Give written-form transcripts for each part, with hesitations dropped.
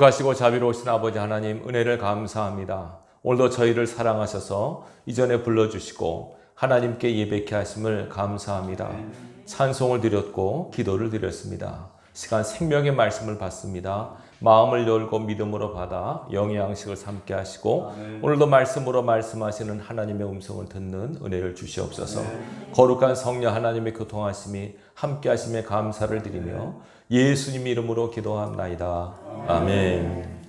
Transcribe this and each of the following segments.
가시고 자비로우신 아버지 하나님, 은혜를 감사합니다. 오늘도 저희를 사랑하셔서 이전에 불러주시고 하나님께 예배케 하심을 감사합니다. 찬송을 드렸고 기도를 드렸습니다. 시간 생명의 말씀을 받습니다. 마음을 열고 믿음으로 받아 영의 양식을 삼게 하시고 오늘도 말씀으로 말씀하시는 하나님의 음성을 듣는 은혜를 주시옵소서. 거룩한 성령 하나님의 교통하심이 함께 하심에 감사를 드리며 예수님 이름으로 기도합나이다. 아멘.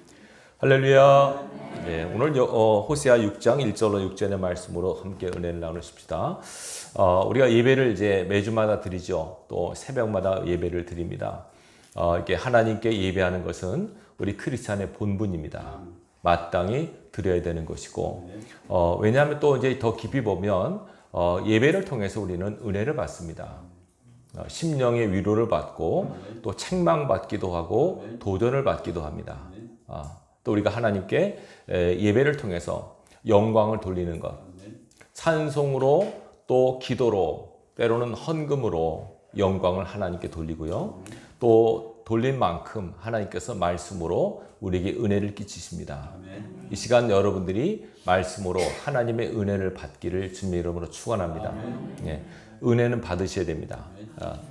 할렐루야. 네, 오늘 호세아 6장 1절로 6절의 말씀으로 함께 은혜를 나누십시다. 우리가 예배를 이제 매주마다 드리죠. 또 새벽마다 예배를 드립니다. 이렇게 하나님께 예배하는 것은 우리 크리스찬의 본분입니다. 마땅히 드려야 되는 것이고, 왜냐하면 또 이제 더 깊이 보면 예배를 통해서 우리는 은혜를 받습니다. 심령의 위로를 받고 또 책망받기도 하고 도전을 받기도 합니다. 또 우리가 하나님께 예배를 통해서 영광을 돌리는 것, 찬송으로 또 기도로 때로는 헌금으로 영광을 하나님께 돌리고요. 또 돌린 만큼 하나님께서 말씀으로 우리에게 은혜를 끼치십니다. 이 시간 여러분들이 말씀으로 하나님의 은혜를 받기를 주님의 이름으로 축원합니다. 예, 은혜는 받으셔야 됩니다.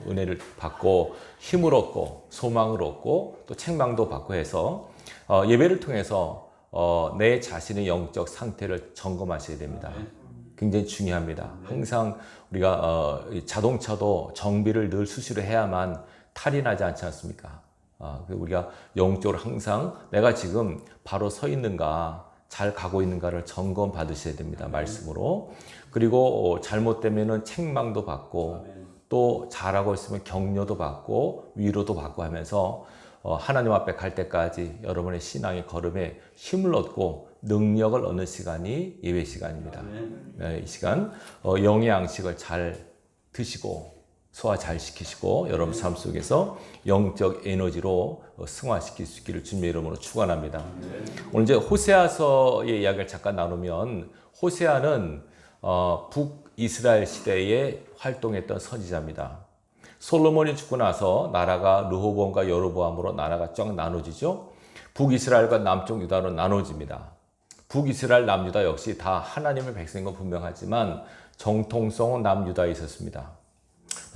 은혜를 받고 힘을 얻고 소망을 얻고 또 책망도 받고 해서 예배를 통해서 내 자신의 영적 상태를 점검하셔야 됩니다. 굉장히 중요합니다. 항상 우리가 자동차도 정비를 늘 수시로 해야만 탈이 나지 않지 않습니까? 우리가 영적으로 항상 내가 지금 바로 서 있는가, 잘 가고 있는가를 점검 받으셔야 됩니다. 말씀으로. 그리고 잘못되면은 책망도 받고 또 잘하고 있으면 격려도 받고 위로도 받고 하면서 하나님 앞에 갈 때까지 여러분의 신앙의 걸음에 힘을 얻고 능력을 얻는 시간이 예배 시간입니다. 이 시간 영의 양식을 잘 드시고 소화 잘 시키시고 여러분 삶 속에서 영적 에너지로 승화시킬 수 있기를 주님의 이름으로 축원합니다. 오늘 이제 호세아서의 이야기를 잠깐 나누면 호세아는 북이스라엘 시대에 활동했던 선지자입니다. 솔로몬이 죽고 나서 나라가 르호보암과 여로보암으로 나라가 쫙 나눠지죠. 북이스라엘과 남쪽 유다로 나눠집니다. 북이스라엘, 남유다 역시 다 하나님의 백성인 건 분명하지만 정통성은 남유다에 있었습니다.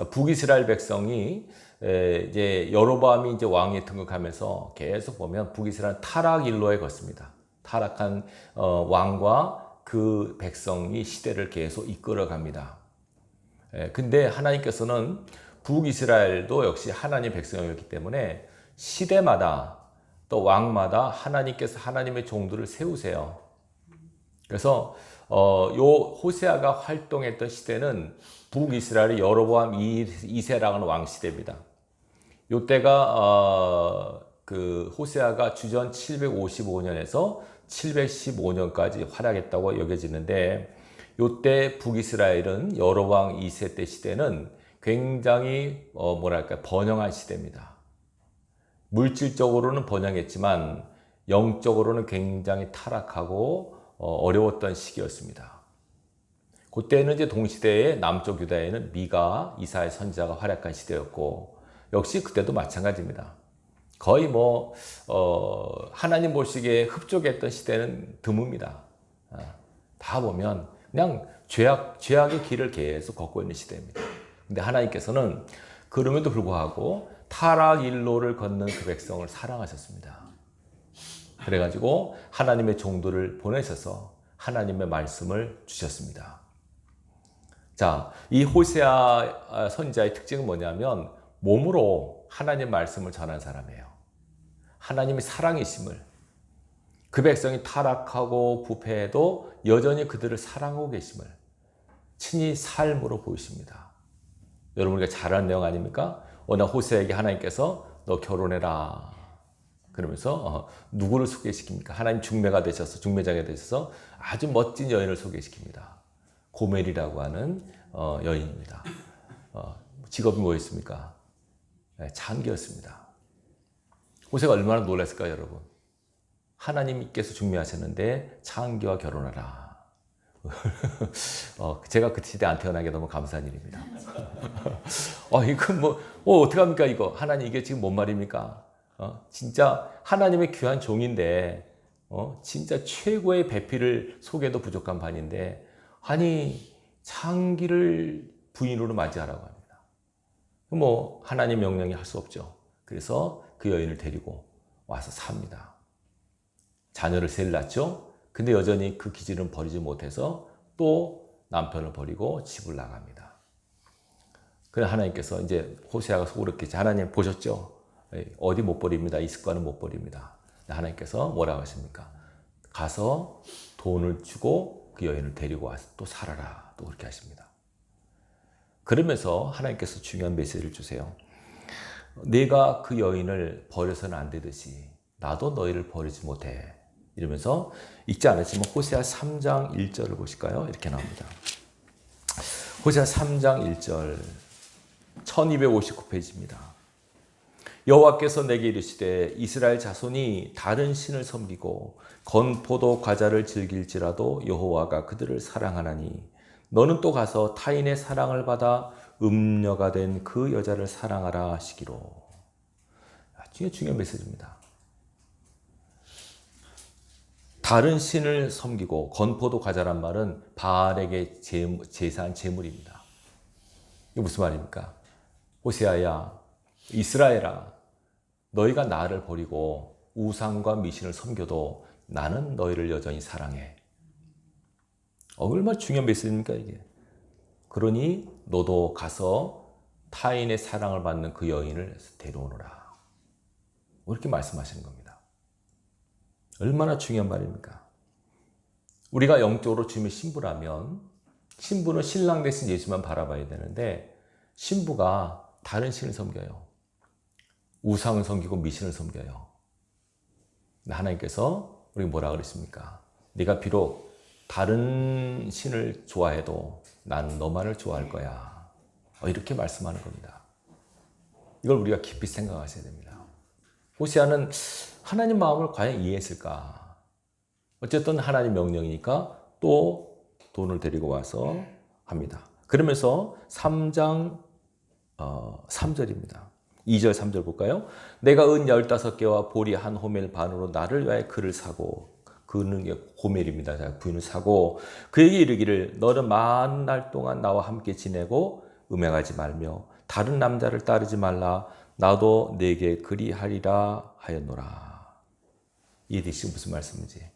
북이스라엘 백성이 이제 여로보암이 이제 왕에 등극하면서 계속 보면 북이스라엘 타락 일로에 걷습니다. 타락한 왕과 그 백성이 시대를 계속 이끌어갑니다. 근데 하나님께서는 북이스라엘도 역시 하나님의 백성이었기 때문에 시대마다 또 왕마다 하나님께서 하나님의 종들을 세우세요. 그래서 요 호세아가 활동했던 시대는 북이스라엘의 여로보암 2세라는 왕 시대입니다. 요때가 그 호세아가 주전 755년에서 715년까지 활약했다고 여겨지는데 요때 북이스라엘은 여로보암 2세 때 시대는 굉장히 번영한 시대입니다. 물질적으로는 번영했지만 영적으로는 굉장히 타락하고 어려웠던 시기였습니다. 그때는 이제 동시대의 남쪽 유다에는 미가, 이사야 선지자가 활약한 시대였고 역시 그때도 마찬가지입니다. 거의 하나님 보시기에 흡족했던 시대는 드뭅니다. 다 보면 그냥 죄악의 길을 계속 걷고 있는 시대입니다. 근데 하나님께서는 그럼에도 불구하고 타락 일로를 걷는 그 백성을 사랑하셨습니다. 그래가지고 하나님의 종들을 보내셔서 하나님의 말씀을 주셨습니다. 자, 이 호세아 선지자의 특징은 뭐냐면 몸으로 하나님 말씀을 전한 사람이에요. 하나님의 사랑이심을, 그 백성이 타락하고 부패해도 여전히 그들을 사랑하고 계심을 친히 삶으로 보이십니다. 여러분 우리가 잘 아는 내용 아닙니까? 오늘 호세아에게 하나님께서 너 결혼해라 그러면서 누구를 소개시킵니까? 하나님 중매장이 되셔서 아주 멋진 여인을 소개시킵니다. 고멜이라고 하는 여인입니다. 직업이 뭐였습니까? 장기였습니다. 호세가 얼마나 놀랐을까요, 여러분? 하나님께서 중매하셨는데 장기와 결혼하라. 제가 그 시대 안 태어나게 너무 감사한 일입니다. 이건 어떡합니까, 이거? 하나님, 이게 지금 뭔 말입니까? 진짜 하나님의 귀한 종인데 진짜 최고의 배필을 속에도 부족한 반인데 아니 창기를 부인으로 맞이하라고 합니다. 뭐 하나님 명령이 할 수 없죠. 그래서 그 여인을 데리고 와서 삽니다. 자녀를 셋 낳죠. 근데 여전히 그 기질은 버리지 못해서 또 남편을 버리고 집을 나갑니다. 그래 하나님께서 이제 호세아가 속으로겠지. 하나님 보셨죠? 어디 못 버립니다. 이 습관은 못 버립니다. 하나님께서 뭐라고 하십니까? 가서 돈을 주고 그 여인을 데리고 와서 또 살아라. 또 그렇게 하십니다. 그러면서 하나님께서 중요한 메시지를 주세요. 내가 그 여인을 버려서는 안 되듯이 나도 너희를 버리지 못해. 이러면서 읽지 않았지만 호세아 3장 1절을 보실까요? 이렇게 나옵니다. 호세아 3장 1절 1259페이지입니다. 여호와께서 내게 이르시되 이스라엘 자손이 다른 신을 섬기고 건포도 과자를 즐길지라도 여호와가 그들을 사랑하나니 너는 또 가서 타인의 사랑을 받아 음녀가 된 그 여자를 사랑하라 하시기로. 중요한 메시지입니다. 다른 신을 섬기고 건포도 과자란 말은 바알에게 제사한 제물입니다. 이게 무슨 말입니까? 호세아야, 이스라엘아, 너희가 나를 버리고 우상과 미신을 섬겨도 나는 너희를 여전히 사랑해. 얼마나 중요한 메시지입니까 이게? 그러니 너도 가서 타인의 사랑을 받는 그 여인을 데려오너라. 이렇게 말씀하시는 겁니다. 얼마나 중요한 말입니까? 우리가 영적으로 주님의 신부라면 신부는 신랑 대신 예수만 바라봐야 되는데 신부가 다른 신을 섬겨요. 우상을 섬기고 미신을 섬겨요. 하나님께서 우리가 뭐라 그랬습니까? 네가 비록 다른 신을 좋아해도 나는 너만을 좋아할 거야. 이렇게 말씀하는 겁니다. 이걸 우리가 깊이 생각하셔야 됩니다. 호세아는 하나님 마음을 과연 이해했을까? 어쨌든 하나님 명령이니까 또 돈을 데리고 와서 합니다. 그러면서 3장 3절입니다. 2절 3절 볼까요? 내가 은 15개와 보리 한 호멜 반으로 나를 위하여 그를 사고, 그는 호멜입니다. 부인을 사고 그에게 이르기를 너는 많은 날 동안 나와 함께 지내고 음행하지 말며 다른 남자를 따르지 말라. 나도 내게 그리하리라 하였노라. 이해되시죠? 무슨 말씀인지.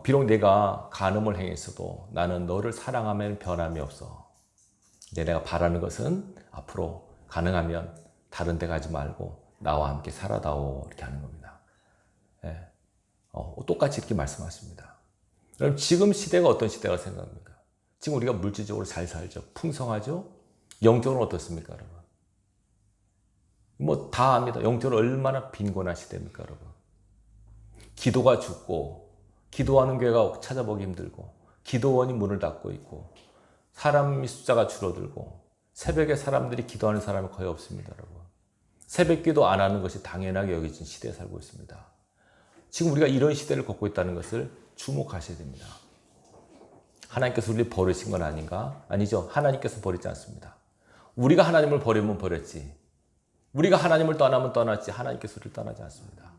비록 내가 간음을 행했어도 나는 너를 사랑하면 변함이 없어. 내가 바라는 것은 앞으로 가능하면 다른 데 가지 말고 나와 함께 살아다오. 이렇게 하는 겁니다. 예. 똑같이 이렇게 말씀하십니다. 그럼 지금 시대가 어떤 시대가 생각합니까? 지금 우리가 물질적으로 잘 살죠. 풍성하죠? 영적으로 어떻습니까, 여러분? 뭐 다 압니다. 영적으로 얼마나 빈곤한 시대입니까, 여러분? 기도가 죽고, 기도하는 교회가 찾아보기 힘들고, 기도원이 문을 닫고 있고, 사람 숫자가 줄어들고, 새벽에 사람들이 기도하는 사람이 거의 없습니다, 여러분. 새벽 기도 안 하는 것이 당연하게 여겨진 시대에 살고 있습니다. 지금 우리가 이런 시대를 겪고 있다는 것을 주목하셔야 됩니다. 하나님께서 우리를 버리신 건 아닌가? 아니죠. 하나님께서 버리지 않습니다. 우리가 하나님을 버리면 버렸지. 우리가 하나님을 떠나면 떠났지. 하나님께서 우리를 떠나지 않습니다.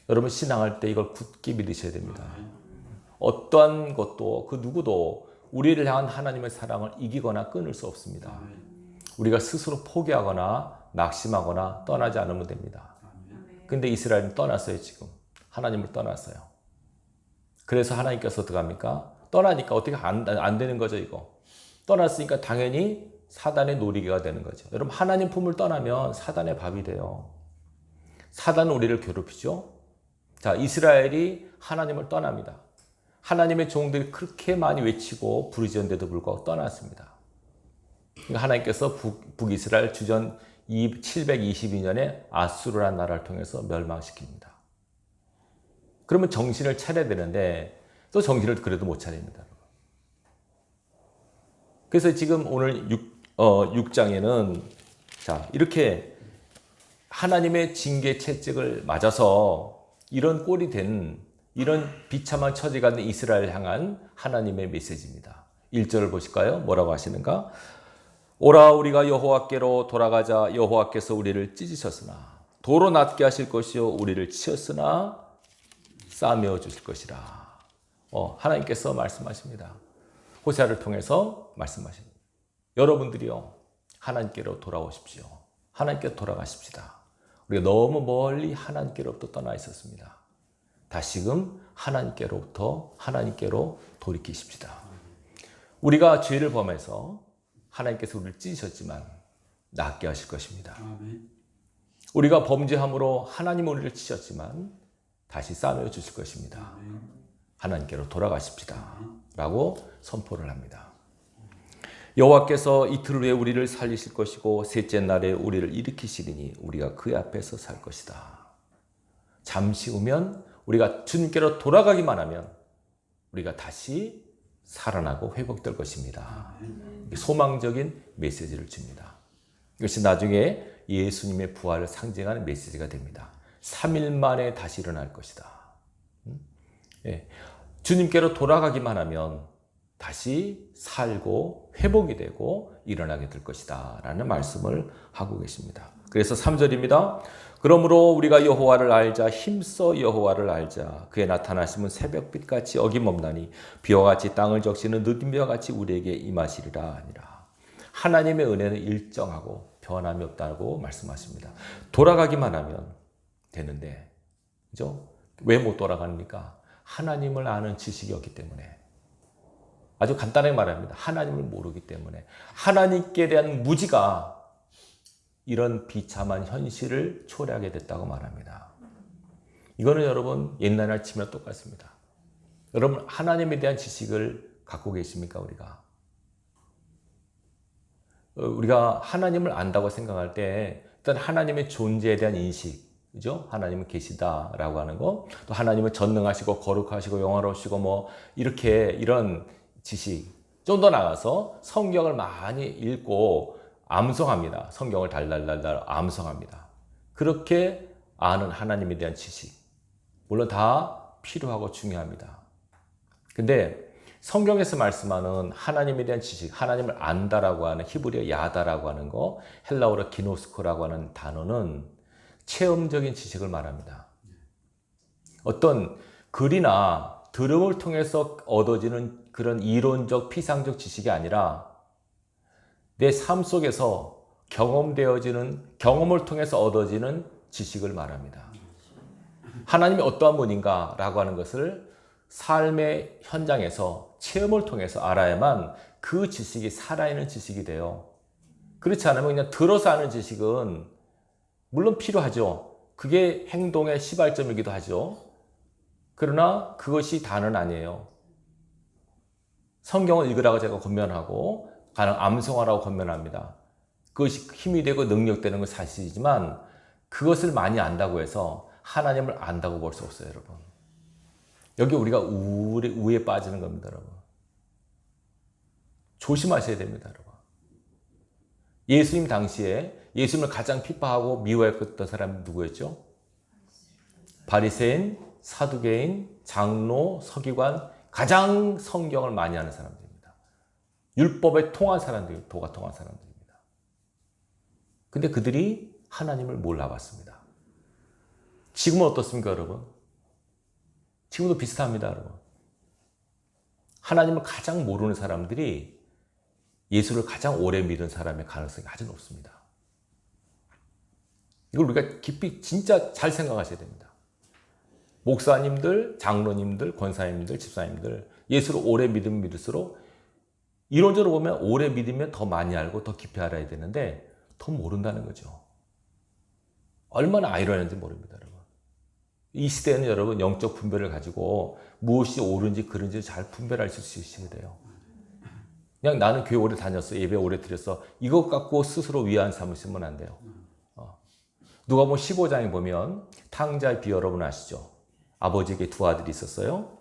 여러분 신앙할 때 이걸 굳게 믿으셔야 됩니다. 어떠한 것도 그 누구도 우리를 향한 하나님의 사랑을 이기거나 끊을 수 없습니다. 우리가 스스로 포기하거나 낙심하거나 떠나지 않으면 됩니다. 근데 이스라엘은 떠났어요. 지금 하나님을 떠났어요. 그래서 하나님께서 어떻게 합니까? 떠나니까 어떻게 안 되는 거죠. 이거 떠났으니까 당연히 사단의 놀이개가 되는 거죠. 여러분 하나님 품을 떠나면 사단의 밥이 돼요. 사단은 우리를 괴롭히죠. 자, 이스라엘이 하나님을 떠납니다. 하나님의 종들이 그렇게 많이 외치고 부르짖었는데도 불구하고 떠났습니다. 그러니까 하나님께서 북이스라엘 주전 722년에 아수르라는 나라를 통해서 멸망시킵니다. 그러면 정신을 차려야 되는데 또 정신을 그래도 못 차립니다. 그래서 지금 오늘 6장에는 자, 이렇게 하나님의 징계 채찍을 맞아서 이런 꼴이 된 이런 비참한 처지가 된 이스라엘 향한 하나님의 메시지입니다. 1절을 보실까요? 뭐라고 하시는가? 오라 우리가 여호와께로 돌아가자. 여호와께서 우리를 찢으셨으나 도로 낫게 하실 것이요 우리를 치었으나 싸매어 주실 것이라. 하나님께서 말씀하십니다. 호세아를 통해서 말씀하십니다. 여러분들이요 하나님께로 돌아오십시오. 하나님께 돌아가십시다. 우리가 너무 멀리 하나님께로부터 떠나 있었습니다. 다시금 하나님께로 돌이키십시다. 우리가 죄를 범해서 하나님께서 우리를 찢으셨지만 낫게 하실 것입니다. 우리가 범죄함으로 하나님 우리를 치셨지만 다시 싸매어 주실 것입니다. 하나님께로 돌아가십시다. 라고 선포를 합니다. 여호와께서 이틀 후에 우리를 살리실 것이고 셋째 날에 우리를 일으키시리니 우리가 그 앞에서 살 것이다. 잠시 후면 우리가 주님께로 돌아가기만 하면 우리가 다시 살아나고 회복될 것입니다. 소망적인 메시지를 줍니다. 이것이 나중에 예수님의 부활을 상징하는 메시지가 됩니다. 3일 만에 다시 일어날 것이다. 주님께로 돌아가기만 하면 다시 살고 회복이 되고 일어나게 될 것이다 라는 말씀을 하고 계십니다. 그래서 3절입니다. 그러므로 우리가 여호와를 알자. 힘써 여호와를 알자. 그의 나타나심은 새벽빛같이 어김없나니 비와 같이 땅을 적시는 느낌비와 같이 우리에게 임하시리라 하니라. 하나님의 은혜는 일정하고 변함이 없다고 말씀하십니다. 돌아가기만 하면 되는데, 그죠? 왜 못 돌아갑니까? 하나님을 아는 지식이 없기 때문에. 아주 간단하게 말합니다. 하나님을 모르기 때문에. 하나님께 대한 무지가 이런 비참한 현실을 초래하게 됐다고 말합니다. 이거는 여러분 옛날이나 치면 똑같습니다. 여러분 하나님에 대한 지식을 갖고 계십니까? 우리가 하나님을 안다고 생각할 때 일단 하나님의 존재에 대한 인식, 그죠? 하나님은 계시다라고 하는 거, 또 하나님은 전능하시고 거룩하시고 영화로우시고 이런 지식, 좀 더 나가서 성경을 많이 읽고 암송합니다. 성경을 달달달달 암송합니다. 그렇게 아는 하나님에 대한 지식, 물론 다 필요하고 중요합니다. 근데 성경에서 말씀하는 하나님에 대한 지식, 하나님을 안다라고 하는 히브리어 야다라고 하는 거, 헬라어로 기노스코라고 하는 단어는 체험적인 지식을 말합니다. 어떤 글이나 들음을 통해서 얻어지는 그런 이론적 피상적 지식이 아니라 내 삶 속에서 경험되어지는, 경험을 통해서 얻어지는 지식을 말합니다. 하나님이 어떠한 분인가라고 하는 것을 삶의 현장에서 체험을 통해서 알아야만 그 지식이 살아있는 지식이 돼요. 그렇지 않으면 그냥 들어서 아는 지식은 물론 필요하죠. 그게 행동의 시발점이기도 하죠. 그러나 그것이 다는 아니에요. 성경을 읽으라고 제가 권면하고 가능 암송하라고 권면합니다. 그것이 힘이 되고 능력되는 건 사실이지만 그것을 많이 안다고 해서 하나님을 안다고 볼 수 없어요, 여러분. 여기 우리가 우에 빠지는 겁니다, 여러분. 조심하셔야 됩니다, 여러분. 예수님 당시에 예수님을 가장 핍박하고 미워했던 사람이 누구였죠? 바리새인, 사두개인, 장로, 서기관, 가장 성경을 많이 아는 사람들입니다. 율법에 통한 사람들, 도가 통한 사람들입니다. 근데 그들이 하나님을 몰라봤습니다. 지금은 어떻습니까, 여러분? 지금도 비슷합니다, 여러분. 하나님을 가장 모르는 사람들이 예수를 가장 오래 믿은 사람의 가능성이 아주 높습니다. 이걸 우리가 깊이 진짜 잘 생각하셔야 됩니다. 목사님들, 장로님들, 권사님들, 집사님들 예수를 오래 믿으면 믿을수록 이론적으로 보면 오래 믿으면 더 많이 알고 더 깊이 알아야 되는데 더 모른다는 거죠. 얼마나 아이러니한지 모릅니다, 여러분. 이 시대에는 여러분 영적 분별을 가지고 무엇이 옳은지 그른지 잘 분별할 수 있어야 돼요. 그냥 나는 교회 오래 다녔어, 예배 오래 드렸어, 이것 갖고 스스로 위안 삼으시면 안 돼요. 누가복음 15장에 보면 탕자의 비 여러분 아시죠? 아버지에게 두 아들이 있었어요.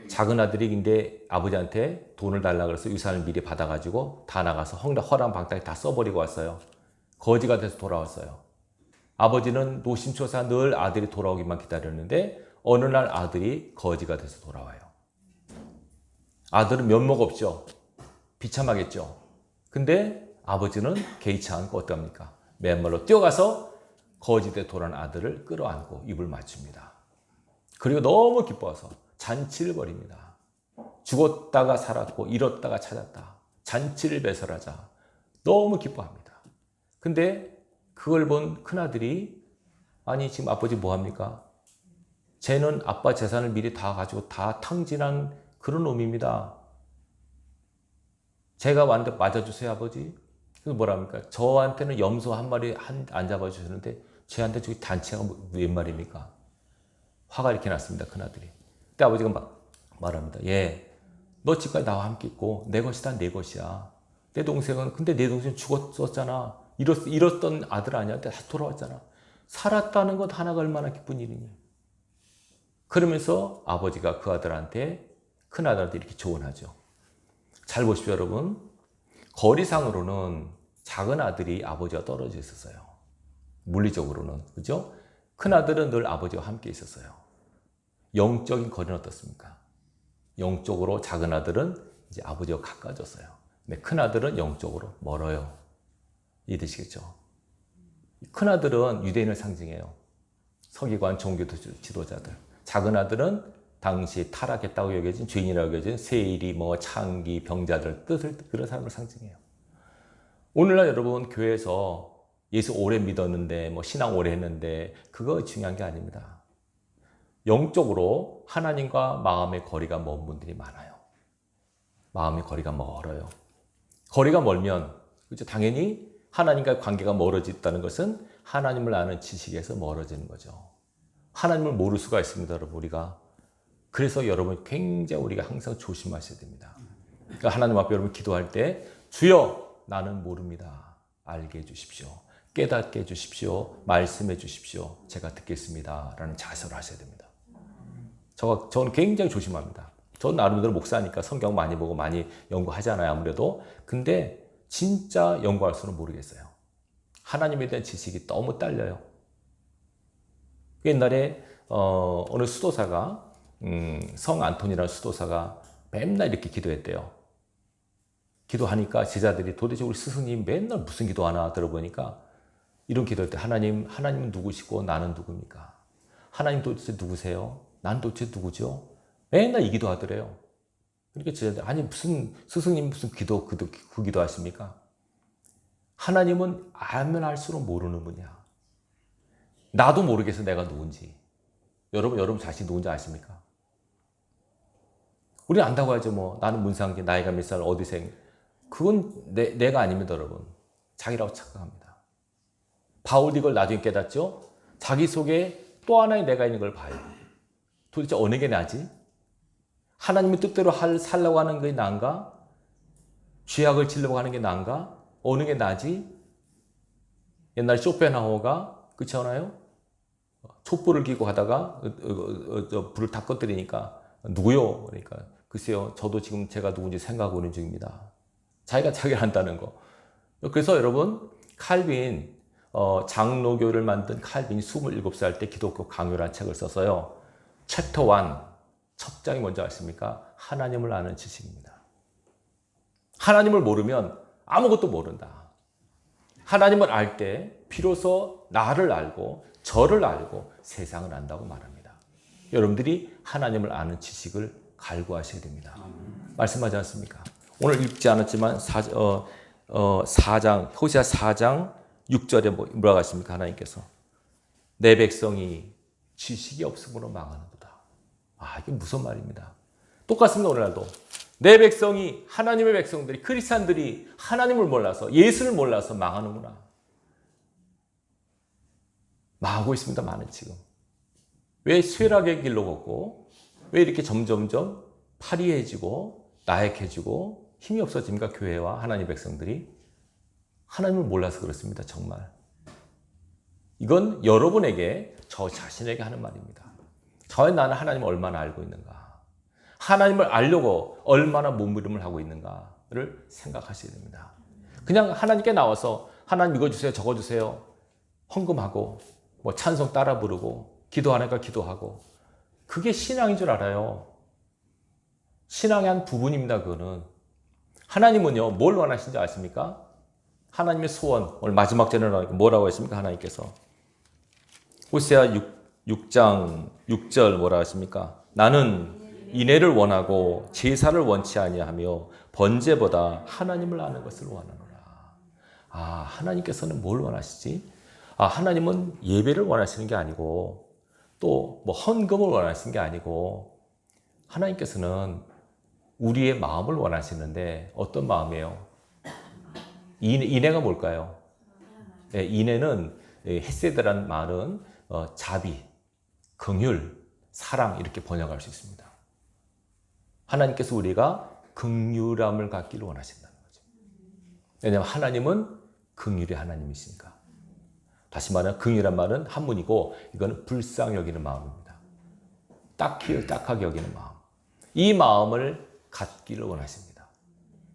작은 아들이 근데 아버지한테 돈을 달라 그래서 유산을 미리 받아가지고 다 나가서 허랑방탕에 다 써버리고 왔어요. 거지가 돼서 돌아왔어요. 아버지는 노심초사 늘 아들이 돌아오기만 기다렸는데 어느 날 아들이 거지가 돼서 돌아와요. 아들은 면목 없죠. 비참하겠죠. 근데 아버지는 개의치 않고 어떡합니까? 맨발로 뛰어가서 거지대 돌아온 아들을 끌어안고 입을 맞춥니다. 그리고 너무 기뻐서 잔치를 벌입니다. 죽었다가 살았고 잃었다가 찾았다. 잔치를 배설하자. 너무 기뻐합니다. 근데 그걸 본 큰아들이 아니 지금 아버지 뭐합니까? 쟤는 아빠 재산을 미리 다 가지고 다 탕진한 그런 놈입니다. 제가 완전 맞아주세요 아버지. 그래서 뭐랍니까? 저한테는 염소 한 마리 안 잡아주시는데 쟤한테 저기 단체가 웬 말입니까? 화가 이렇게 났습니다. 큰아들이. 그때 아버지가 막 말합니다. 예, 너 집까지 나와 함께 있고 내 것이다 내 것이야. 내 동생은 근데 내 동생 죽었었잖아. 잃었던 아들 아니야. 다시 돌아왔잖아. 살았다는 것 하나가 얼마나 기쁜 일이니. 그러면서 아버지가 그 아들한테 큰아들한테 이렇게 조언하죠. 잘 보십시오 여러분. 거리상으로는 작은 아들이 아버지와 떨어져 있었어요. 물리적으로는. 그죠? 큰아들은 늘 아버지와 함께 있었어요. 영적인 거리는 어떻습니까? 영적으로 작은 아들은 이제 아버지와 가까워졌어요. 근데 큰아들은 영적으로 멀어요. 이해되시겠죠? 큰아들은 유대인을 상징해요. 서기관, 종교 지도자들. 작은 아들은 당시 타락했다고 여겨진 죄인이라고 여겨진 세일이 창기, 병자들 뜻을 그런 사람을 상징해요. 오늘날 여러분 교회에서 예수 오래 믿었는데 신앙 오래 했는데 그거 중요한 게 아닙니다. 영적으로 하나님과 마음의 거리가 먼 분들이 많아요. 마음의 거리가 멀어요. 거리가 멀면 그렇죠? 당연히 하나님과의 관계가 멀어졌다는 것은 하나님을 아는 지식에서 멀어지는 거죠. 하나님을 모를 수가 있습니다, 여러분 우리가. 그래서 여러분 굉장히 우리가 항상 조심하셔야 됩니다. 그러니까 하나님 앞에 여러분 기도할 때 주여 나는 모릅니다. 알게 해주십시오. 깨닫게 해주십시오. 말씀해 주십시오. 제가 듣겠습니다. 라는 자세로 하셔야 됩니다. 저는 굉장히 조심합니다. 저는 나름대로 목사니까 성경 많이 보고 많이 연구하잖아요. 아무래도. 근데 진짜 연구할수록 모르겠어요. 하나님에 대한 지식이 너무 딸려요. 옛날에 어느 수도사가 성 안토니라는 수도사가 맨날 이렇게 기도했대요. 기도하니까 제자들이 도대체 우리 스승님 맨날 무슨 기도하나 들어보니까 이런 기도할 때 하나님은 누구시고 나는 누굽니까? 하나님 도대체 누구세요? 난 도대체 누구죠? 맨날 이 기도하더래요. 그러니까 제자들 아니 무슨 스승님 무슨 그 기도하십니까? 하나님은 알면 알수록 모르는 분이야. 나도 모르겠어 내가 누군지. 여러분 자신이 누군지 아십니까? 우리 안다고 하죠 나는 문상기 나이가 몇 살 어디생. 그건 내가 아닙니다 여러분. 자기라고 착각합니다. 바울도 이걸 나중에 깨닫죠. 자기 속에 또 하나의 내가 있는 걸 봐요. 도대체 어느 게 나지? 하나님의 뜻대로 살려고 하는 게 나은가? 죄악을 지려고 하는 게 나은가? 어느 게 나지? 옛날 쇼펜하우어가 그렇지 않아요? 촛불을 끼고 가다가 불을 다 꺼뜨리니까 누구요? 그러니까 글쎄요 저도 지금 제가 누군지 생각하고 있는 중입니다. 자기가 자기를 안다는 거. 그래서 여러분 칼빈 장로교를 만든 칼빈이 27살 때 기독교 강요라는 책을 썼어요. 챕터 1 첫 장이 뭔지 아십니까? 하나님을 아는 지식입니다. 하나님을 모르면 아무것도 모른다. 하나님을 알 때 비로소 나를 알고 저를 알고 세상을 안다고 말합니다. 여러분들이 하나님을 아는 지식을 갈구하셔야 됩니다. 말씀하지 않습니까? 오늘 읽지 않았지만 4장 호시아 4장 6절에 뭐라고 하십니까? 하나님께서 내 백성이 지식이 없음으로 망하는도다. 이게 무슨 말입니다. 똑같습니다. 오늘날도 내 백성이 하나님의 백성들이 크리스찬들이 하나님을 몰라서 예수를 몰라서 망하는구나. 망하고 있습니다. 많은 지금. 왜 쇠락의 길로 걷고 왜 이렇게 점점점 파리해지고 나약해지고 힘이 없어집니까? 교회와 하나님의 백성들이. 하나님을 몰라서 그렇습니다. 정말. 이건 여러분에게 저 자신에게 하는 말입니다. 과연 나는 하나님을 얼마나 알고 있는가? 하나님을 알려고 얼마나 몸부림을 하고 있는가를 생각하셔야 됩니다. 그냥 하나님께 나와서 하나님 이거 주세요 저거 주세요 헌금하고 찬송 따라 부르고 기도하니까 기도하고 그게 신앙인 줄 알아요. 신앙의 한 부분입니다. 그거는. 하나님은요 뭘 원하시는지 아십니까? 하나님의 소원, 오늘 마지막 절에 나오니까 뭐라고 했습니까? 하나님께서 호세아 6장 6절 뭐라 하십니까? 나는 인애를 원하고 제사를 원치 아니하며 번제보다 하나님을 아는 것을 원하노라. 하나님께서는 뭘 원하시지? 하나님은 예배를 원하시는 게 아니고 또 뭐 헌금을 원하시는 게 아니고 하나님께서는 우리의 마음을 원하시는데 어떤 마음이에요? 인애가 뭘까요? 네, 인애는 헤세드라는 말은 자비, 긍휼, 사랑 이렇게 번역할 수 있습니다. 하나님께서 우리가 긍휼함을 갖기를 원하신다는 거죠. 왜냐하면 하나님은 긍휼의 하나님이시니까. 다시 말하면 긍휼한 말은 한문이고 이거는 불쌍히 여기는 마음입니다. 딱하게 여기는 마음. 이 마음을 갖기를 원하십니다.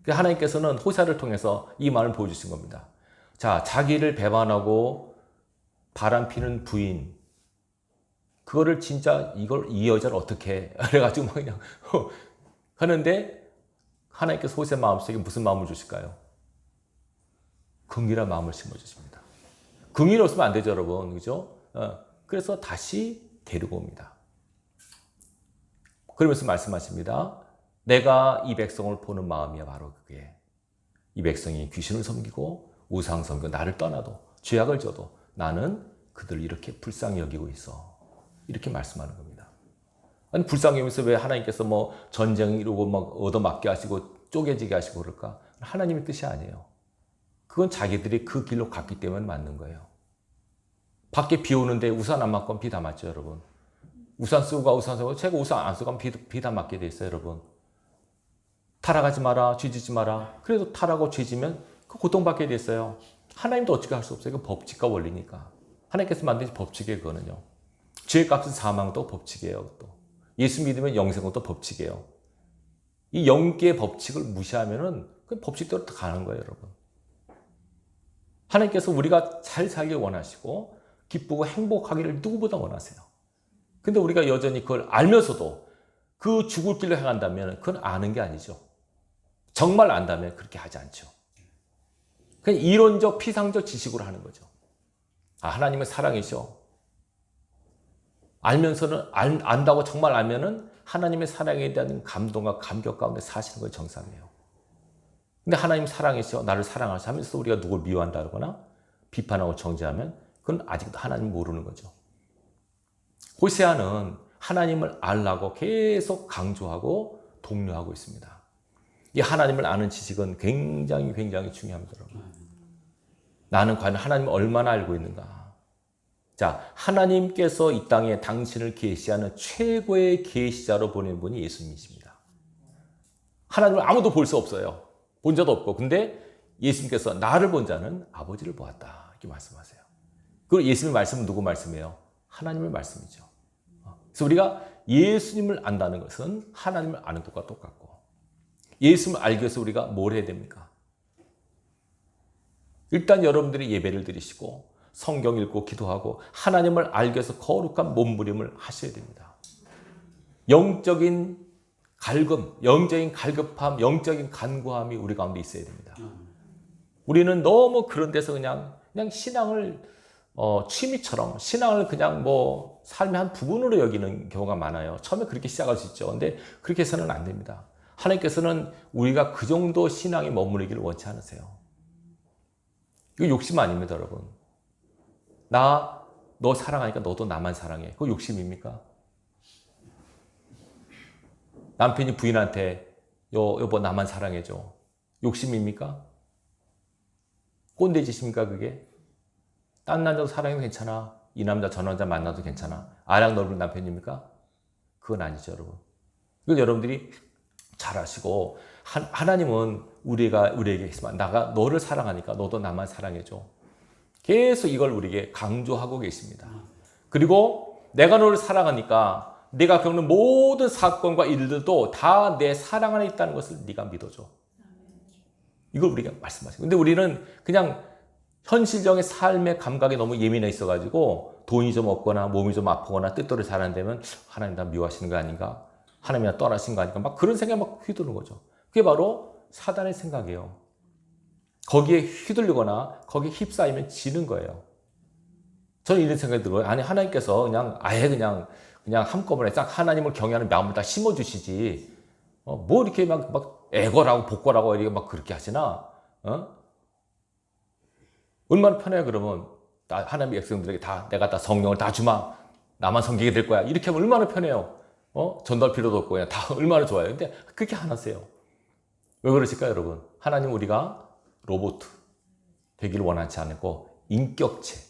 하나님께서는 호세아를 통해서 이 마음을 보여주신 겁니다. 자, 자기를 배반하고 바람피는 부인, 그거를 진짜 이 여자를 어떻게 해? 그래가지고 막 그냥 하는데 하나님께서 호세 마음속에 무슨 마음을 주실까요? 긍휼한 마음을 심어주십니다. 긍휼이 없으면 안 되죠, 여러분. 그죠? 그래서 다시 데리고 옵니다. 그러면서 말씀하십니다. 내가 이 백성을 보는 마음이야 바로 그게. 이 백성이 귀신을 섬기고 우상 섬기고 나를 떠나도 죄악을 져도 나는 그들을 이렇게 불쌍히 여기고 있어. 이렇게 말씀하는 겁니다. 아니 불쌍히 여기면서 왜 하나님께서 뭐 전쟁 이루고 막 얻어맞게 하시고 쪼개지게 하시고 그럴까? 하나님의 뜻이 아니에요. 그건 자기들이 그 길로 갔기 때문에 맞는 거예요. 밖에 비 오는데 우산 안 맞고 비 다 맞죠, 여러분? 우산 쓰고 제가 우산 안 쓰고 비 다 맞게 돼 있어요, 여러분. 타락하지 마라, 죄지지 마라. 그래도 타락하고 죄지면 그 고통받게 돼 있어요. 하나님도 어떻게 할 수 없어요. 그 법칙과 원리니까. 하나님께서 만드신 법칙이에요, 그거는요. 죄의 값은 사망도 법칙이에요, 또. 예수 믿으면 영생은 또 법칙이에요. 이 영계의 법칙을 무시하면은 그 법칙대로 다 가는 거예요, 여러분. 하나님께서 우리가 잘 살길 원하시고 기쁘고 행복하기를 누구보다 원하세요. 근데 우리가 여전히 그걸 알면서도 그 죽을 길로 행한다면 그건 아는 게 아니죠. 정말 안다면 그렇게 하지 않죠. 그냥 이론적 피상적 지식으로 하는 거죠. 하나님은 사랑이죠. 알면서는 안다고 정말 알면은 하나님의 사랑에 대한 감동과 감격 가운데 사시는 거 정상이에요. 근데 하나님 사랑이죠. 나를 사랑하시면서 우리가 누굴 미워한다거나 비판하고 정죄하면 그건 아직도 하나님 모르는 거죠. 호세아는 하나님을 알라고 계속 강조하고 독려하고 있습니다. 이 하나님을 아는 지식은 굉장히 중요합니다, 여러분. 나는 과연 하나님을 얼마나 알고 있는가? 자, 하나님께서 이 땅에 당신을 계시하는 최고의 계시자로 보낸 분이 예수님이십니다. 하나님을 아무도 볼 수 없어요. 본 자도 없고. 근데 예수님께서 나를 본 자는 아버지를 보았다. 이렇게 말씀하세요. 그리고 예수님의 말씀은 누구 말씀이에요? 하나님의 말씀이죠. 그래서 우리가 예수님을 안다는 것은 하나님을 아는 것과 똑같고, 예수님을 알기 위해서 우리가 뭘 해야 됩니까? 일단 여러분들이 예배를 드리시고 성경 읽고 기도하고 하나님을 알기 위해서 거룩한 몸부림을 하셔야 됩니다. 영적인 갈금, 영적인 갈급함, 영적인 간구함이 우리 가운데 있어야 됩니다. 우리는 너무 그런 데서 그냥 신앙을 취미처럼 신앙을 그냥 뭐 삶의 한 부분으로 여기는 경우가 많아요. 처음에 그렇게 시작할 수 있죠. 근데 그렇게 해서는 안 됩니다. 하나님께서는 우리가 그 정도 신앙에 머무르기를 원치 않으세요. 이거 욕심 아닙니다, 여러분. 너 사랑하니까 너도 나만 사랑해. 그거 욕심입니까? 남편이 부인한테 여보 나만 사랑해줘. 욕심입니까? 꼰대짓입니까 그게? 딴 남자도 사랑해도 괜찮아. 이 남자 저 남자 만나도 괜찮아. 아랑 넓은 남편입니까? 그건 아니죠, 여러분. 이건 여러분들이 잘 아시고 하나님은 우리에게 내가 너를 사랑하니까 너도 나만 사랑해줘. 계속 이걸 우리에게 강조하고 계십니다. 그리고 내가 너를 사랑하니까 내가 겪는 모든 사건과 일들도 다 내 사랑 안에 있다는 것을 네가 믿어줘. 이걸 우리가 말씀하시고. 근데 우리는 그냥 현실적인 삶의 감각에 너무 예민해 있어가지고 돈이 좀 없거나 몸이 좀 아프거나 뜻대로 잘 안 되면 하나님 나 미워하시는 거 아닌가? 하나님이 나 떠나신 거 아닌가? 막 그런 생각이 막 휘두르는 거죠. 그게 바로 사단의 생각이에요. 거기에 휘둘리거나 거기에 휩싸이면 지는 거예요. 저는 이런 생각이 들어요. 아니, 하나님께서 그냥 아예 그냥 한꺼번에 딱 하나님을 경외하는 마음을 다 심어주시지. 뭐 이렇게 막 애걸하고 복걸하고 이렇게 막 그렇게 하시나? 얼마나 편해요, 그러면. 하나님의 백성들에게 내가 다 성령을 다 주마. 나만 섬기게 될 거야. 이렇게 하면 얼마나 편해요. 전도할 필요도 없고, 그냥 다 얼마나 좋아요. 근데 그렇게 안 하세요. 왜 그러실까요, 여러분? 하나님 우리가 로봇 되기를 원하지 않고 인격체,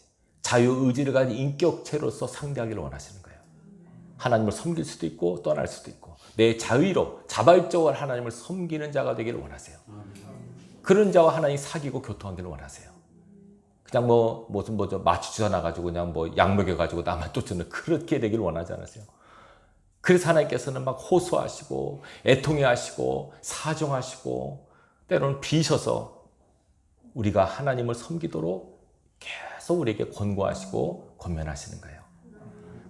자유의지를 가진 인격체로서 상대하기를 원하시는 거예요. 하나님을 섬길 수도 있고 떠날 수도 있고 내 자의로 자발적으로 하나님을 섬기는 자가 되기를 원하세요. 그런 자와 하나님 사귀고 교통하기를 원하세요. 그냥 무슨 마취주사 나가지고 그냥 약 먹여가지고 나만 쫓는 그렇게 되기를 원하지 않으세요. 그래서 하나님께서는 막 호소하시고 애통해 하시고 사정하시고 때로는 비셔서 우리가 하나님을 섬기도록 계속 우리에게 권고하시고 권면하시는 거예요.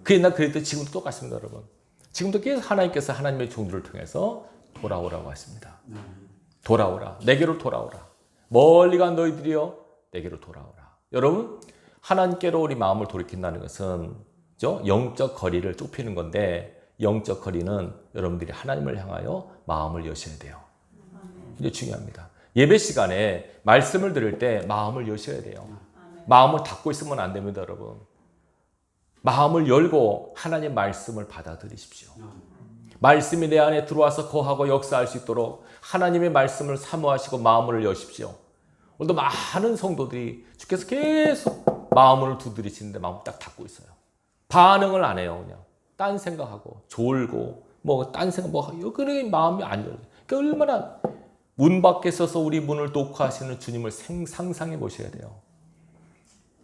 그 옛날 그랬듯 지금도 똑같습니다, 여러분. 지금도 계속 하나님께서 하나님의 종들을 통해서 돌아오라고 하십니다. 돌아오라. 내게로 돌아오라. 멀리 간 너희들이여 내게로 돌아오라. 여러분, 하나님께로 우리 마음을 돌이킨다는 것은 영적 거리를 좁히는 건데 영적 거리는 여러분들이 하나님을 향하여 마음을 여셔야 돼요. 이게 중요합니다. 예배 시간에 말씀을 들을 때 마음을 여셔야 돼요. 마음을 닫고 있으면 안 됩니다, 여러분. 마음을 열고 하나님 말씀을 받아들이십시오. 말씀이 내 안에 들어와서 거하고 역사할 수 있도록 하나님의 말씀을 사모하시고 마음을 여십시오. 오늘도 많은 성도들이 주께서 계속 마음을 두드리시는데 마음을 딱 닫고 있어요. 반응을 안 해요. 그냥 딴 생각하고 졸고 딴 생각 그래 마음이 안 열려요. 그러니까 얼마나 문 밖에 서서 우리 문을 녹화하시는 주님을 상상해 보셔야 돼요.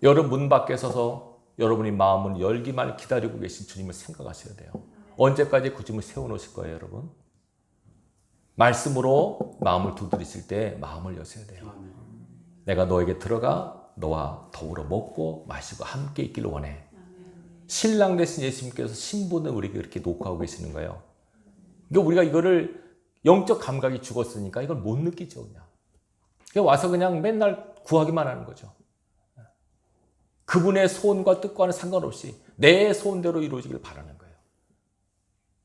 여러분 문 밖에 서서 여러분이 마음을 열기만 기다리고 계신 주님을 생각하셔야 돼요. 언제까지 그 주님을 세워놓으실 거예요, 여러분? 말씀으로 마음을 두드리실 때 마음을 여셔야 돼요. 내가 너에게 들어가 너와 더불어 먹고 마시고 함께 있기를 원해. 신랑 되신 예수님께서 신분을 우리에게 이렇게 녹화하고 계시는 거예요. 그러니까 우리가 이거를 영적 감각이 죽었으니까 이걸 못 느끼죠, 그냥. 그냥 와서 그냥 맨날 구하기만 하는 거죠. 그분의 소원과 뜻과는 상관없이 내 소원대로 이루어지길 바라는 거예요.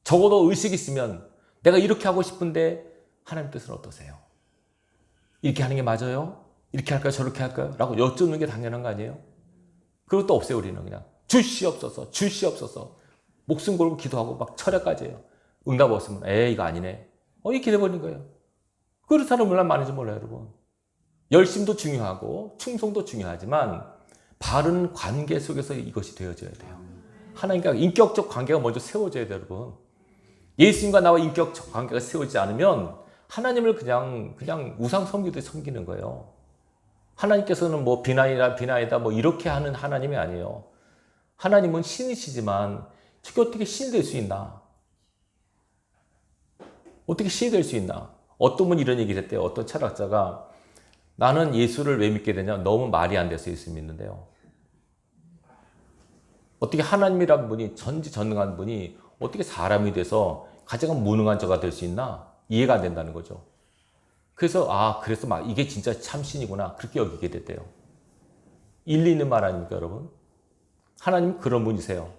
적어도 의식이 있으면 내가 이렇게 하고 싶은데 하나님 뜻은 어떠세요? 이렇게 하는 게 맞아요? 이렇게 할까요? 저렇게 할까요? 라고 여쭙는 게 당연한 거 아니에요? 그것도 없어요, 우리는 그냥. 주시옵소서, 주시옵소서. 목숨 걸고 기도하고 막 철야까지 해요. 응답 없으면 이거 아니네. 이렇게 돼버린 거예요. 그런 사람 얼마나 많은지 몰라요, 여러분. 열심도 중요하고 충성도 중요하지만 바른 관계 속에서 이것이 되어져야 돼요. 하나님과 인격적 관계가 먼저 세워져야 돼요, 여러분. 예수님과 나와 인격적 관계가 세워지지 않으면 하나님을 그냥 우상 섬기듯이 섬기는 거예요. 하나님께서는 비나이다 이렇게 하는 하나님이 아니에요. 하나님은 신이시지만 저게 어떻게 신이 될 수 있나? 어떻게 신이 될 수 있나? 어떤 분이 이런 얘기를 했대요. 어떤 철학자가 나는 예수를 왜 믿게 되냐? 너무 말이 안 돼서 예수 믿는데요. 어떻게 하나님이란 분이 전지전능한 분이 어떻게 사람이 돼서 가장 무능한 자가 될 수 있나? 이해가 안 된다는 거죠. 그래서 그래서 이게 진짜 참신이구나 그렇게 여기게 됐대요. 일리 있는 말 아닙니까, 여러분? 하나님은 그런 분이세요.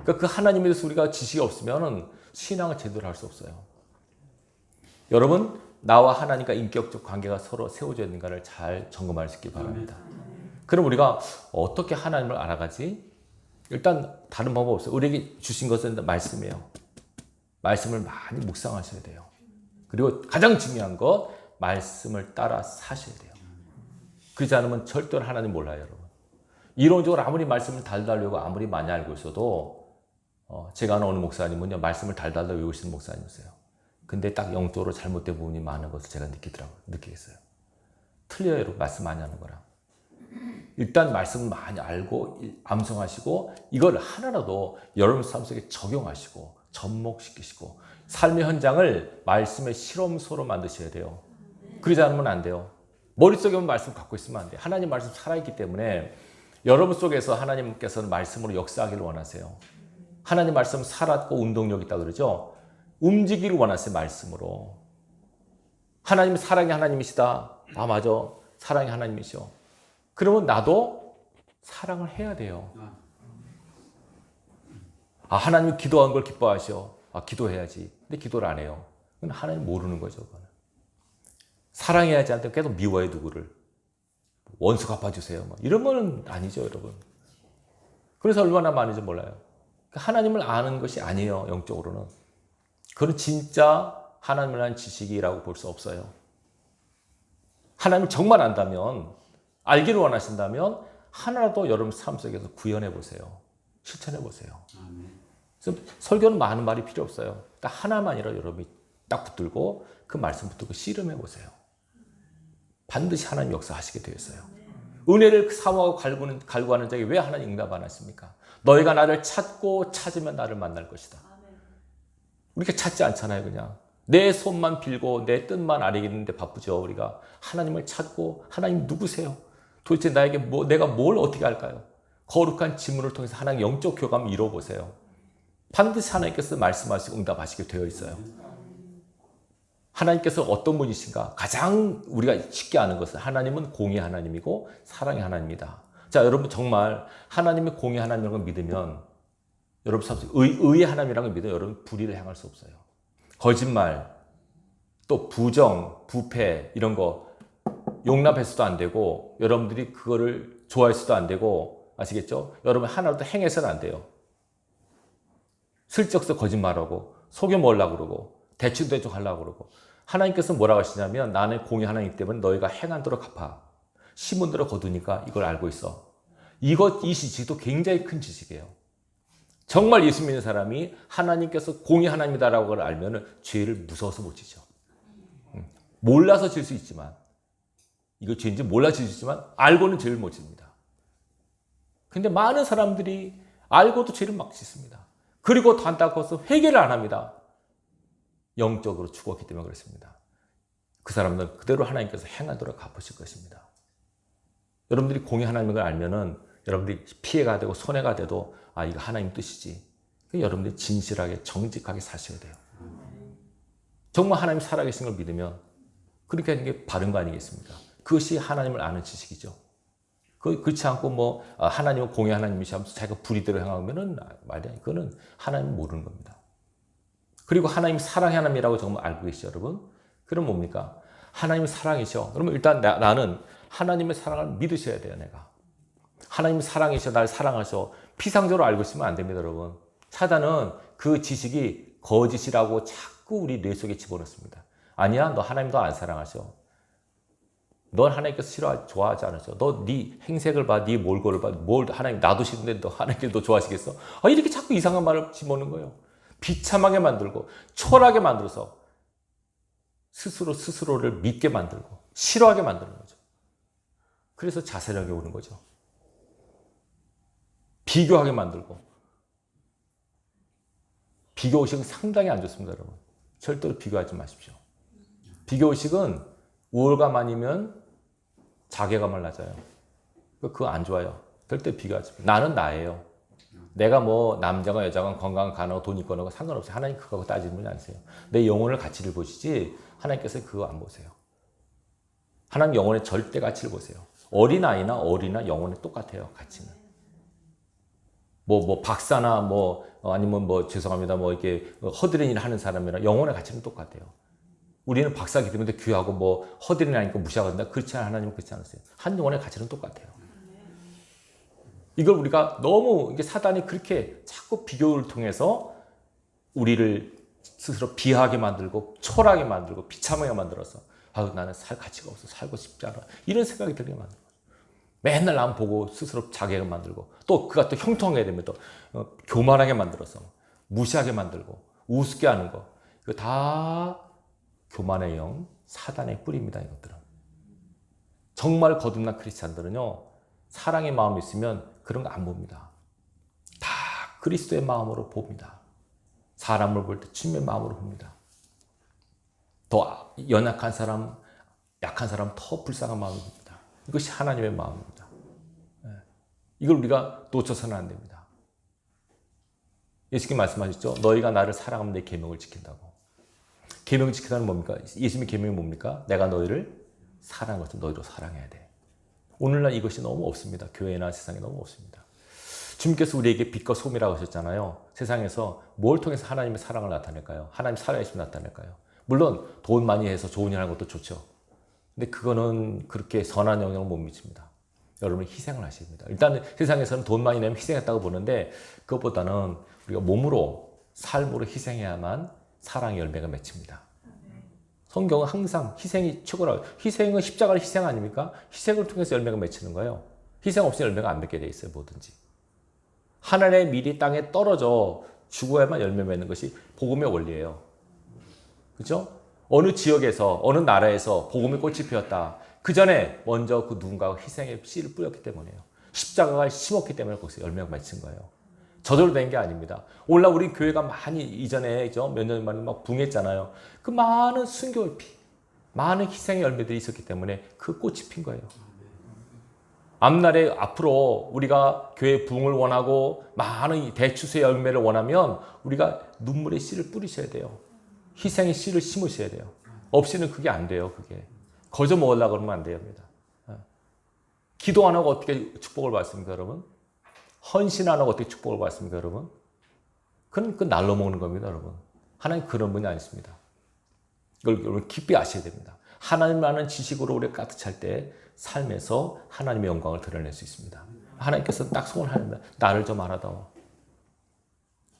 그러니까 그 하나님에 대해서 우리가 지식이 없으면 신앙을 제대로 할 수 없어요. 여러분, 나와 하나님과 인격적 관계가 서로 세워져 있는가를 잘 점검할 수 있기 바랍니다. 그럼 우리가 어떻게 하나님을 알아가지? 일단 다른 방법 없어요. 우리에게 주신 것은 말씀이에요. 말씀을 많이 묵상하셔야 돼요. 그리고 가장 중요한 것, 말씀을 따라 사셔야 돼요. 그렇지 않으면 절대로 하나님 몰라요, 여러분. 이론적으로 아무리 말씀을 달달려고 아무리 많이 알고 있어도 제가 아는 어느 목사님은요, 말씀을 달달달 외우시는 목사님이세요. 근데 딱 영적으로 잘못된 부분이 많은 것을 제가 느끼겠어요. 틀려요, 여러분. 말씀 많이 하는 거랑. 일단 말씀을 많이 알고 암송하시고 이걸 하나라도 여러분 삶 속에 적용하시고 접목시키시고 삶의 현장을 말씀의 실험소로 만드셔야 돼요. 그러지 않으면 안 돼요. 머릿속에만 말씀 갖고 있으면 안 돼요. 하나님 말씀 살아있기 때문에 여러분 속에서 하나님께서는 말씀으로 역사하기를 원하세요. 하나님 말씀 살았고 운동력 있다 그러죠. 움직이기를 원하세요. 말씀으로. 하나님 사랑의 하나님이시다. 맞아. 사랑의 하나님이시오. 그러면 나도 사랑을 해야 돼요. 하나님이 기도한 걸 기뻐하시오. 기도해야지. 근데 기도를 안 해요. 그건 하나님 모르는 거죠. 그거는. 사랑해야지 않는데 계속 미워해 누구를. 원수 갚아주세요. 이런 건 아니죠, 여러분. 그래서 얼마나 많은지 몰라요. 하나님을 아는 것이 아니에요, 영적으로는. 그건 진짜 하나님을 아는 지식이라고 볼 수 없어요. 하나님을 정말 안다면, 알기를 원하신다면 하나라도 여러분 삶 속에서 구현해 보세요. 실천해 보세요. 그래서 설교는 많은 말이 필요 없어요. 딱 하나만이라 여러분이 딱 붙들고 그 말씀 붙들고 씨름해 보세요. 반드시 하나님 역사하시게 되어 있어요. 은혜를 사모하고 갈구하는 자에게 왜 하나님 응답 안 하십니까? 너희가 나를 찾고 찾으면 나를 만날 것이다. 우리가 찾지 않잖아요, 그냥. 내 손만 빌고 내 뜻만 아뢰겠는데 바쁘죠, 우리가. 하나님을 찾고, 하나님 누구세요? 도대체 나에게 내가 뭘 어떻게 할까요? 거룩한 질문을 통해서 하나님 영적 교감을 이뤄보세요. 반드시 하나님께서 말씀하시고 응답하시게 되어 있어요. 하나님께서 어떤 분이신가? 가장 우리가 쉽게 아는 것은 하나님은 공의 하나님이고 사랑의 하나님이다. 자, 여러분 정말 하나님의 공의 하나님이라는 걸 믿으면 여러분 의의 하나님이라는 걸 믿으면 여러분 불의를 향할 수 없어요. 거짓말, 또 부정, 부패 이런 거 용납해서도 안 되고 여러분들이 그거를 좋아해서도 안 되고 아시겠죠? 여러분 하나라도 행해서는 안 돼요. 슬쩍서 거짓말하고 속여 먹으려고 그러고 대충대충 하려고 그러고 하나님께서 뭐라고 하시냐면 나는 공의 하나님 때문에 너희가 행한 대로 갚아. 심은 대로 거두니까 이걸 알고 있어. 이 지식도 굉장히 큰 지식이에요. 정말 예수 믿는 사람이 하나님께서 공의 하나님이다라고 알면 죄를 무서워서 못 지죠. 몰라서 질 수 있지만 이거 죄인지 몰라서 질 수 있지만 알고는 죄를 못 집니다. 근데 많은 사람들이 알고도 죄를 막 짓습니다. 그리고 더 안타까워서 회개를 안 합니다. 영적으로 죽었기 때문에 그렇습니다. 그 사람들은 그대로 하나님께서 행하도록 갚으실 것입니다. 여러분들이 공의 하나님을 알면은 여러분들이 피해가 되고 손해가 돼도 이거 하나님 뜻이지. 여러분들이 진실하게 정직하게 사셔야 돼요. 정말 하나님 살아계신 걸 믿으면 그렇게 하는 게 바른 거 아니겠습니까? 그것이 하나님을 아는 지식이죠. 그렇지 않고 하나님은 공의 하나님이시면서 자기가 불의대로 행하면은 말이야. 그거는 하나님 모르는 겁니다. 그리고 하나님 사랑의 하나님이라고 정말 알고 계시죠, 여러분? 그럼 뭡니까? 하나님이 사랑이셔. 그러면 일단 나는 하나님의 사랑을 믿으셔야 돼요, 내가. 하나님이 사랑이셔, 나를 사랑하셔. 피상적으로 알고 있으면 안 됩니다, 여러분. 사단은 그 지식이 거짓이라고 자꾸 우리 뇌 속에 집어넣습니다. 아니야, 너 하나님 너 안 사랑하셔. 넌 하나님께서 좋아하지 않으셔. 너 네 행색을 봐, 네 몰골을 봐. 하나님 나도 싫은데 너 하나님께서 너 좋아하시겠어? 이렇게 자꾸 이상한 말을 집어넣는 거예요. 비참하게 만들고 초라하게 만들어서 스스로를 믿게 만들고 싫어하게 만드는 거죠. 그래서 자살하게 오는 거죠. 비교하게 만들고. 비교의식은 상당히 안 좋습니다, 여러분. 절대로 비교하지 마십시오. 비교의식은 우월감 아니면 자괴감을 낮아요. 그거 안 좋아요. 절대 비교하지 마십시오. 나는 나예요. 내가 남자가 여자가 건강한 가나고 돈 있거나 상관없어요. 하나님 그거 따지는 분이 아니세요. 내 영혼의 가치를 보시지 하나님께서 그거 안 보세요. 하나님 영혼의 절대 가치를 보세요. 어린아이나 영혼이 똑같아요. 가치는. 박사나 아니면 죄송합니다. 이렇게 허드렛 일 하는 사람이랑 영혼의 가치는 똑같아요. 우리는 박사기 때문에 귀하고 허드렛 하니까 무시하거든요. 그렇지 않아요. 하나님은 그렇지 않으세요. 한 영혼의 가치는 똑같아요. 이걸 우리가 너무 사단이 그렇게 자꾸 비교를 통해서 우리를 스스로 비하하게 만들고 초라하게 만들고 비참하게 만들어서 나는 살 가치가 없어. 살고 싶지 않아. 이런 생각이 들게 만들고 맨날 남 보고 스스로 자괴가 만들고 또 그가 또 형통하게 되면 또 교만하게 만들어서 무시하게 만들고 우습게 하는 거 이거 다 교만의 영 사단의 뿌리입니다. 이것들은 정말 거듭난 크리스찬들은요 사랑의 마음이 있으면 그런 거 안 봅니다. 다 그리스도의 마음으로 봅니다. 사람을 볼 때 주님의 마음으로 봅니다. 더 연약한 사람, 약한 사람 더 불쌍한 마음을 봅니다. 이것이 하나님의 마음입니다. 이걸 우리가 놓쳐서는 안 됩니다. 예수님이 말씀하셨죠. 너희가 나를 사랑하면 내 계명을 지킨다고. 계명을 지킨다는 뭡니까? 예수님의 계명이 뭡니까? 내가 너희를 사랑한 것을 너희도 사랑해야 돼. 오늘날 이것이 너무 없습니다. 교회나 세상에 너무 없습니다. 주님께서 우리에게 빛과 소금이라고 하셨잖아요. 세상에서 뭘 통해서 하나님의 사랑을 나타낼까요? 하나님 살아계심을 나타낼까요? 물론 돈 많이 해서 좋은 일 하는 것도 좋죠. 근데 그거는 그렇게 선한 영향을 못 미칩니다. 여러분이 희생을 하셔야 됩니다. 일단 세상에서는 돈 많이 내면 희생했다고 보는데 그것보다는 우리가 몸으로 삶으로 희생해야만 사랑의 열매가 맺힙니다. 성경은 항상 희생이 최고라고. 희생은 십자가의 희생 아닙니까? 희생을 통해서 열매가 맺히는 거예요. 희생 없이는 열매가 안 맺게 돼 있어요. 뭐든지. 하나님의 밀이 땅에 떨어져 죽어야만 열매 맺는 것이 복음의 원리예요. 그렇죠? 어느 지역에서 어느 나라에서 복음의 꽃이 피었다. 그 전에 먼저 그 누군가가 희생의 씨를 뿌렸기 때문이에요. 십자가가 심었기 때문에 거기서 열매가 맺힌 거예요. 저절로 된 게 아닙니다. 오늘날 우리 교회가 많이 이전에 몇 년 만에 막 붕했잖아요. 그 많은 순교의 피, 많은 희생의 열매들이 있었기 때문에 그 꽃이 핀 거예요. 앞날에 앞으로 우리가 교회 부흥을 원하고 많은 대추수의 열매를 원하면 우리가 눈물의 씨를 뿌리셔야 돼요. 희생의 씨를 심으셔야 돼요. 없이는 그게 안 돼요. 그게 거저 먹으려고 그러면 안 됩니다. 기도 안 하고 어떻게 축복을 받습니까, 여러분? 헌신 안 하고 어떻게 축복을 받습니까, 여러분? 그건 그 날로 먹는 겁니다, 여러분. 하나님 그런 분이 아니십니다. 이걸 여러분 깊이 아셔야 됩니다. 하나님 아는 지식으로 우리가 가득 찰 때 삶에서 하나님의 영광을 드러낼 수 있습니다. 하나님께서 딱 소원하십니다. 나를 좀 알아다오.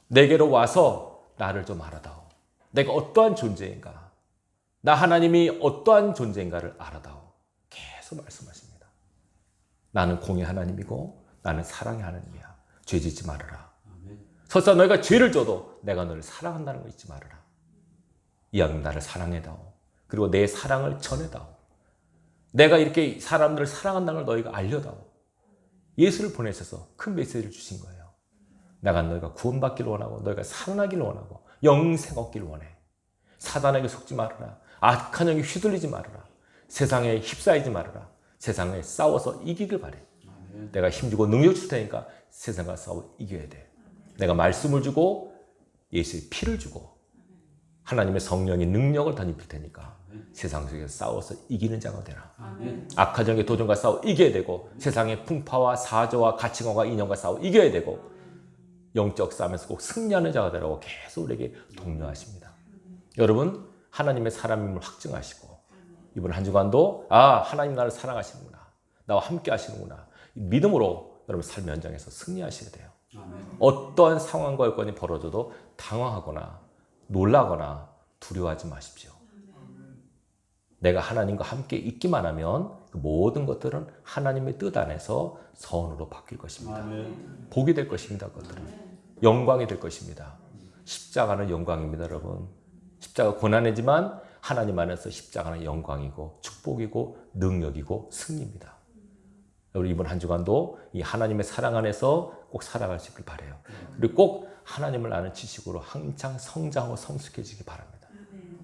내게로 와서 나를 좀 알아다오. 내가 어떠한 존재인가? 나 하나님이 어떠한 존재인가를 알아다오. 계속 말씀하십니다. 나는 공의 하나님이고 나는 사랑의 하나님이야. 죄 짓지 말아라. 설사 너희가 죄를 져도 내가 너를 사랑한다는 거 잊지 말아라. 이왕이면 나를 사랑해다오. 그리고 내 사랑을 전해다오. 내가 이렇게 사람들을 사랑한다는 걸 너희가 알려다오. 예수를 보내셔서 큰 메시지를 주신 거예요. 내가 너희가 구원받기를 원하고 너희가 살아나기를 원하고 영생 얻기를 원해. 사단에게 속지 말아라. 악한 영에 휘둘리지 말아라. 세상에 휩싸이지 말아라. 세상에 싸워서 이기길 바래. 내가 힘주고 능력 줄 테니까 세상과 싸워 이겨야 돼. 내가 말씀을 주고 예수의 피를 주고 하나님의 성령의 능력을 덧입힐 테니까 세상 속에서 싸워서 이기는 자가 되라. 악한 영의 도전과 싸워 이겨야 되고 세상의 풍파와 사조와 가치관과 인연과 싸워 이겨야 되고 영적 싸움에서 꼭 승리하는 자가 되라고 계속 우리에게 독려하십니다. 여러분 하나님의 사람임을 확증하시고 이번 한 주간도 하나님 나를 사랑하시는구나. 나와 함께 하시는구나. 믿음으로 여러분 삶의 현장에서 승리하셔야 돼요. 어떠한 상황과 여건이 벌어져도 당황하거나 놀라거나 두려워하지 마십시오. 내가 하나님과 함께 있기만 하면 그 모든 것들은 하나님의 뜻 안에서 선으로 바뀔 것입니다. 복이 될 것입니다. 그것들은 영광이 될 것입니다. 십자가는 영광입니다, 여러분. 십자가 고난이지만 하나님 안에서 십자가는 영광이고 축복이고 능력이고 승리입니다. 우리 이번 한 주간도 이 하나님의 사랑 안에서 꼭 살아갈 수 있길 바라요. 그리고 꼭 하나님을 아는 지식으로 항상 성장하고 성숙해지기 바랍니다.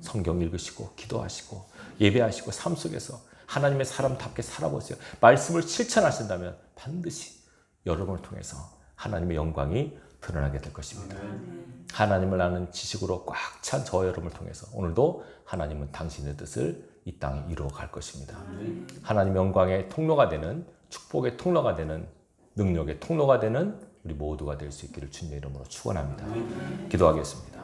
성경 읽으시고 기도하시고 예배하시고 삶 속에서 하나님의 사람답게 살아보세요. 말씀을 실천하신다면 반드시 여러분을 통해서 하나님의 영광이 드러나게 될 것입니다. 하나님을 아는 지식으로 꽉 찬 저 여러분을 통해서 오늘도 하나님은 당신의 뜻을 이 땅에 이루어 갈 것입니다. 하나님의 영광의 통로가 되는 축복의 통로가 되는 능력의 통로가 되는 우리 모두가 될 수 있기를 주님의 이름으로 축원합니다. 기도하겠습니다.